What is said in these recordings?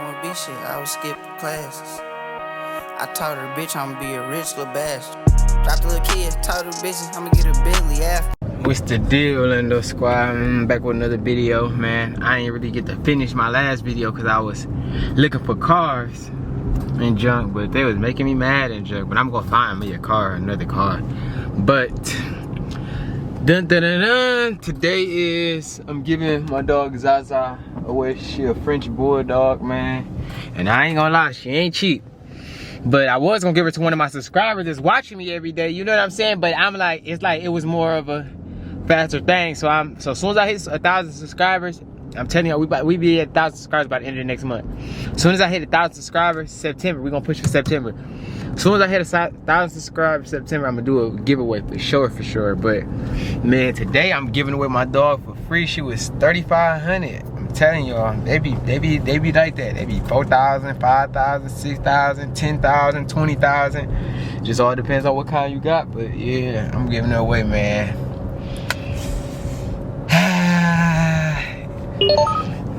1B shit, I would skip classes. I taught her bitch I'ma be a rich little bastard. Dropped the little kids, taught her bitches I'ma get a Bentley after. What's the deal, Orlando Squad? I'm back with another video, man. I ain't really get to finish my last video because I was looking for cars and junk, but they was making me mad and junk. But I'm gonna find me a car, another car. But dun dun dun dun. Today is I'm giving my dog Zaza away. She a French bulldog, man, and I ain't gonna lie, she ain't cheap. But I was gonna give her to one of my subscribers that's watching me every day. You know what I'm saying? But I'm like, it's like it was more of a faster thing. So as soon as I hit 1,000 subscribers, I'm telling you, we be at 1,000 subscribers by the end of the next month. As soon as I hit 1,000 subscribers, September, we're gonna push for September. As soon as I hit 1,000 subscribers September, I'm gonna do a giveaway for sure. But man, today I'm giving away my dog for free. She was 3,500. I'm telling y'all, they be like that. They be 4,000, 5,000, 6,000, 10,000, 20,000. Just all depends on what kind you got. But yeah, I'm giving it away, man.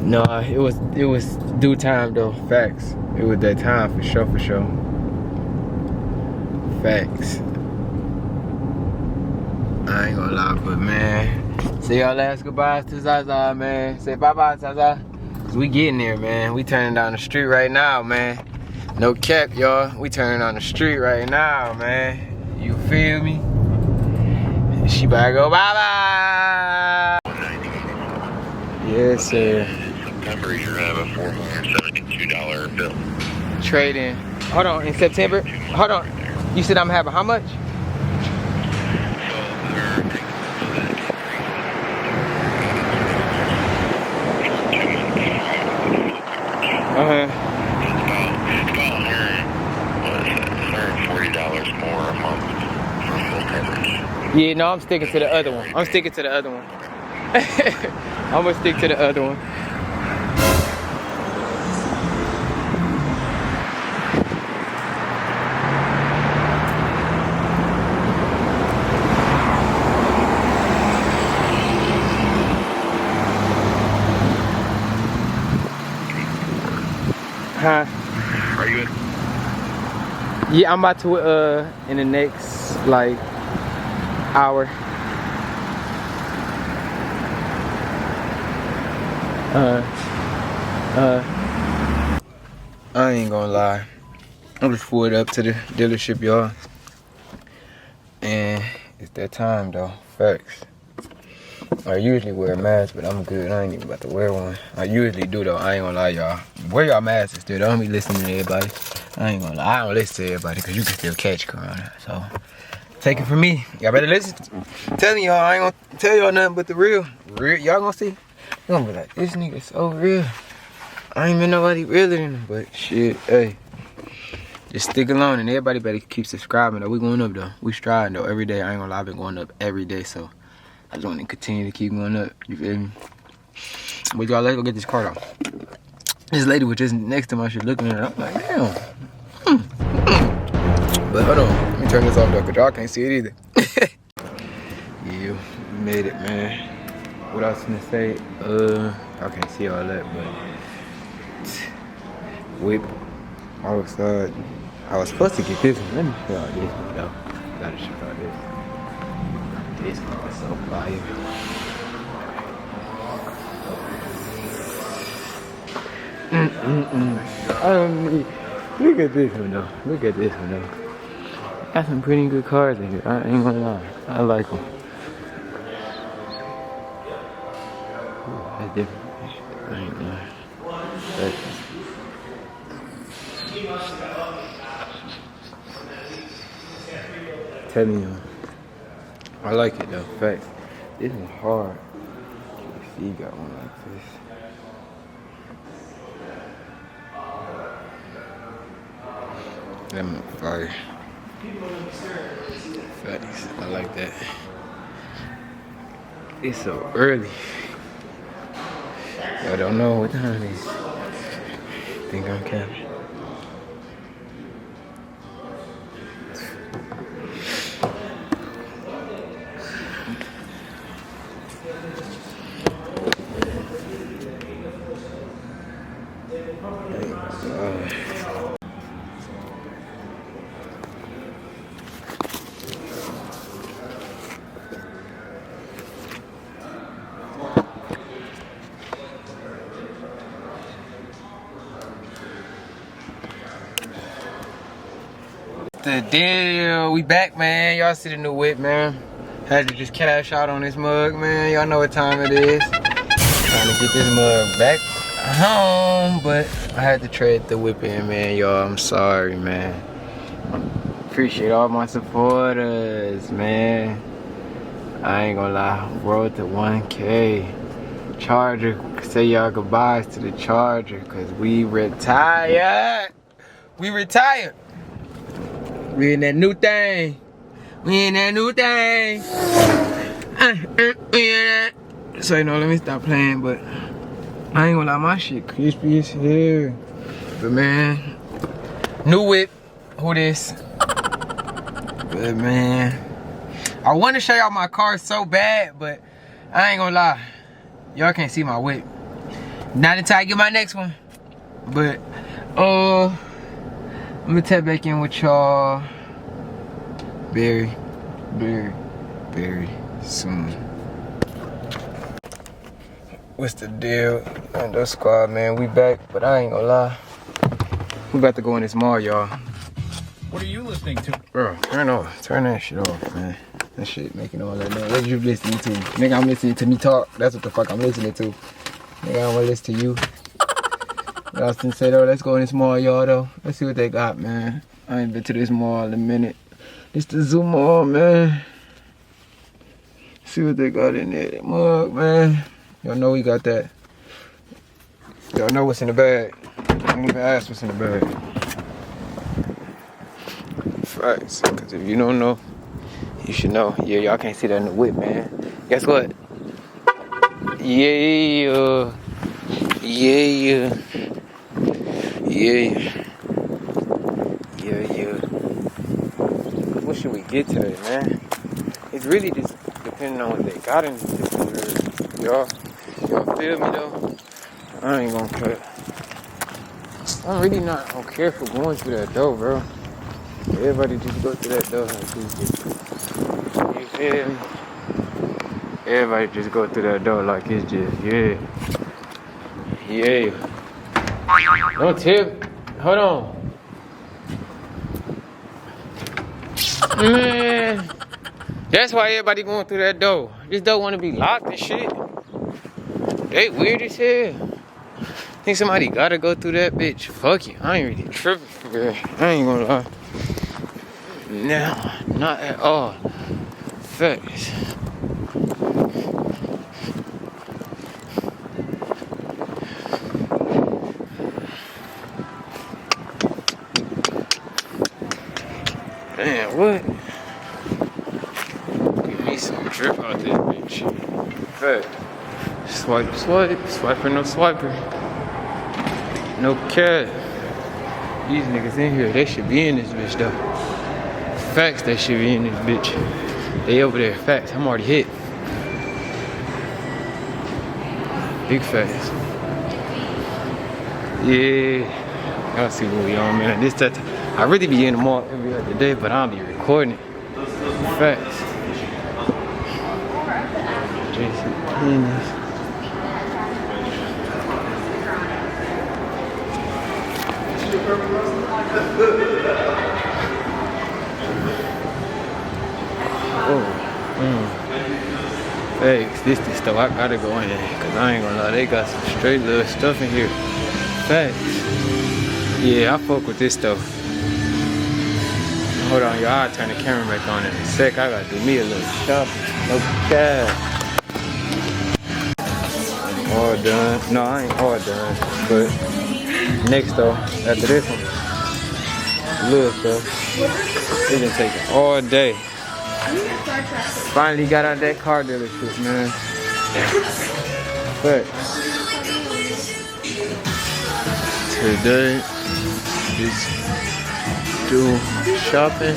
No, it was due time though. Facts. It was that time for sure. Facts. I ain't gonna lie, but man, say y'all last goodbyes to Zaza, man. Say bye-bye, Zaza. Cause we getting there, man. We turning down the street right now, man. No cap, y'all. We turning down the street right now, man. You feel me? She better go bye-bye. Yes, sir. September, you're gonna have a $472 bill. Trade in. Hold on, in September? Hold on. You said I'm having how much? It's about $140 more a month for full coverage. Yeah, no, I'm sticking to the other one. I'm gonna stick to the other one. Huh? Are you in? Yeah, I'm about to in the next like hour. I ain't gonna lie. I'm just pulled up to the dealership, y'all. And it's that time though. Facts. I usually wear a mask, but I'm good. I ain't even about to wear one. I usually do though. I ain't gonna lie, y'all. Wear y'all masks still. Don't be listening to everybody. I ain't gonna lie. I don't listen to everybody because you can still catch corona. So take it from me. Y'all better listen. I'm telling y'all, I ain't gonna tell y'all nothing but the real. Y'all gonna see. You're gonna be like, this nigga so real. I ain't been nobody realer than him, but shit, hey. Just stick along and everybody better keep subscribing though. We going up though. We striving though every day. I ain't gonna lie, I've been going up every day, so I just want to continue to keep going up. You feel me? But y'all, let's go get this car though. This lady was just next to my shit looking at it. I'm like, damn. But hold on, let me turn this off though, cause y'all can't see it either. Yeah, we made it, man. What I was gonna say, I can't see all that, but whip outside. I was supposed to get this one. Let me show y'all this one though. Gotta show y'all this. This one is so fire. Look at this one though. Look at this one though. Got some pretty good cars in here. I ain't gonna lie. I like them. That's different. I ain't gonna lie. Telling you, I like it though. Facts. This is hard. See, you got one like this. That one fire. Facts. I like that. It's so early. I don't know what time it is. Think I'm capping. the deal? We back, man. Y'all see the new whip, man. Had to just cash out on this mug, man. Y'all know what time it is. Trying to get this mug back home, but I had to trade the whip in, man. Y'all, I'm sorry, man. Appreciate all my supporters, man. I ain't gonna lie, road to 1K. Charger, say y'all goodbyes to the Charger, cause we retired. We retired. We in that new thing. We in that new thing. We in that. So you know, let me stop playing, but I ain't gonna lie, my shit crispy as hell. But man, new whip. Who this? But man, I want to show y'all my car so bad, but I ain't gonna lie, y'all can't see my whip. Not until I get my next one. But I'm gonna tap back in with y'all very soon. What's the deal? Lando Squad, man, we back, but I ain't gonna lie, we about to go in this mall, y'all. What are you listening to? Bro, turn that shit off, man. That shit making all that noise. What you listening to? Nigga, I'm listening to me talk. That's what the fuck I'm listening to. Nigga, I don't wanna listen to you. Austin said, oh, let's go in this mall, y'all, though. Let's see what they got, man. I ain't been to this mall in a minute. This the Zoo Mall, man. See what they got in there. That mug, man. Y'all know we got that. Y'all know what's in the bag. Don't even ask what's in the bag. Facts, because if you don't know, you should know. Yeah, y'all can't see that in the whip, man. Guess what? Yeah. What should we get today, man? It's really just depending on what they got in this. Y'all feel me though? I ain't gonna cut. I'm really not gonna care for going through that door, bro. Everybody just go through that door like it's just, you feel me? Everybody just go through that door like it's just, yeah. Don't tip. Hold on. Man, that's why everybody going through that door. This door wanna be locked and shit. They weird as hell. Think somebody gotta go through that bitch. Fuck it, I ain't really tripping for real. I ain't gonna lie. No, not at all. Facts. Man, what? Give me some drip out this bitch. Fact. Swipe, swiper, no swiper. No cap. These niggas in here, they should be in this bitch though. Facts, they should be in this bitch. They over there, facts, I'm already hit. Big facts. Yeah, y'all see what we on, man. This that I really be in the mall every other day, but I'll be recording it. Facts. Jason Penis. Thanks, this stuff I gotta go in, cause I ain't gonna lie, they got some straight little stuff in here. Facts. Yeah, I fuck with this stuff. Hold on, y'all, I'll turn the camera back on in a sec. I gotta do me a little shopping. Okay. All done. No, I ain't all done, but next though, after this one, little stuff. It been taking all day. Finally got out that car dealership, man. But today is do shopping.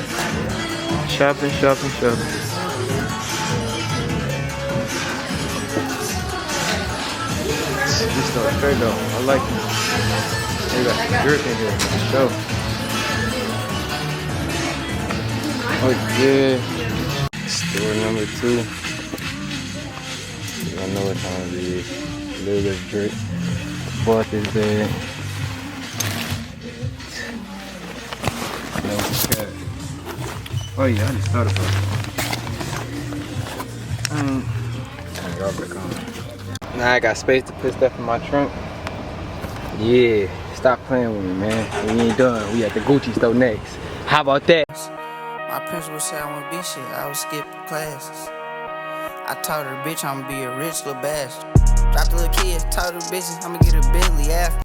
This stuff straight though. I like it. They got some drip in here for sure. Oh yeah. Store number 2. I know what time it is. A little bit of drip. Bought this bag. No cap. Oh yeah, I just thought about it. Turn it off back on. Now I got space to put stuff in my trunk. Yeah, stop playing with me, man. We ain't done. We at the Gucci store next. How about that? My principal said I wouldn't be shit, I would skip classes. I told her, bitch, I'ma be a rich little bastard. Dropped the little kids, told her bitches, I'ma get a Bentley after.